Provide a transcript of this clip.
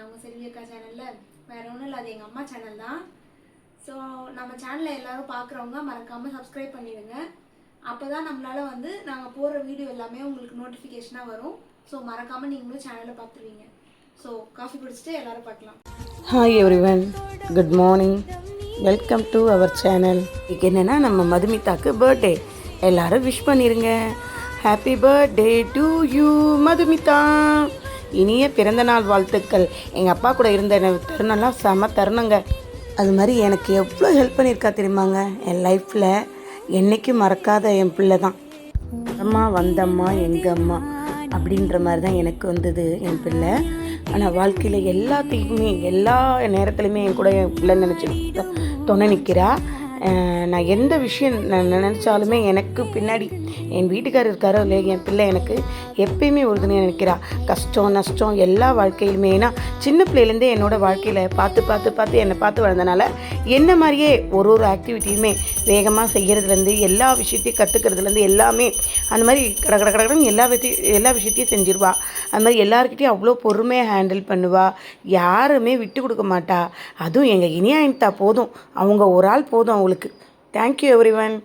உங்கள் செல்வி அக்கா சேனலில். வேறு ஒன்றும் இல்லை, அது எங்கள் அம்மா சேனல் தான். ஸோ நம்ம சேனலில் எல்லோரும் பார்க்குறவங்க மறக்காமல் சப்ஸ்கிரைப் பண்ணிடுங்க. அப்போ தான் நம்மளால் வந்து நாங்கள் போடுற வீடியோ எல்லாமே உங்களுக்கு நோட்டிஃபிகேஷனாக வரும். ஸோ மறக்காமல் நீங்களும் சேனலில் பார்த்துருவீங்க. ஸோ காஃபி குடிச்சிட்டு எல்லோரும் பார்க்கலாம். Hi everyone, good morning, welcome to our channel. இன்றைக்கி என்னென்னா நம்ம மதுமிதாக்கு பர்த்டே. எல்லோரும் விஷ் பண்ணிடுங்க. Happy birthday to you Madhumitha. இனிய பிறந்தநாள் வாழ்த்துக்கள். எங்கள் அப்பா கூட இருந்த தருணம்லாம் செம தருணங்க. அது மாதிரி எனக்கு எவ்வளோ ஹெல்ப் பண்ணியிருக்கா தெரியுமாங்க. என் லைஃப்பில் என்றைக்கும் மறக்காத என் பிள்ளை தான். அம்மா வந்தம்மா எங்கள் அம்மா அப்படின்ற மாதிரி தான் எனக்கு வந்தது என் பிள்ளை. ஆனால் வாழ்க்கையில் எல்லாத்தையுமே எல்லா நேரத்துலையுமே என் கூட என் பிள்ளை நினச்சி துணை நிற்கிறா. நான் எந்த விஷயம் நான் நினச்சாலுமே எனக்கு பின்னாடி என் வீட்டுக்காரர் இருக்காரோ இல்லை, என் பிள்ளை எனக்கு எப்பயுமே உறுதுணையாக நினைக்கிறா. கஷ்டம் நஷ்டம் எல்லா வாழ்க்கையிலுமே. ஏன்னா சின்ன பிள்ளையிலேருந்தே என்னோடய வாழ்க்கையில் பார்த்து என்னை பார்த்து வளர்ந்தனால என்ன மாதிரியே ஒரு ஆக்டிவிட்டியுமே வேகமாக செய்கிறதுலேருந்து எல்லா விஷயத்தையும் கற்றுக்கிறதுலேருந்து எல்லாமே அந்த மாதிரி கடன்னு எல்லா விஷயத்தையும் செஞ்சிருவா. அது மாதிரி எல்லாருக்கிட்டையும் அவ்வளோ பொறுமையாக ஹேண்டில் பண்ணுவா. யாருமே விட்டு கொடுக்க மாட்டா. அதுவும் எங்கள் இனியா போதும், அவங்க ஒரு ஆள் போதும் அவங்களுக்கு. Thank you everyone.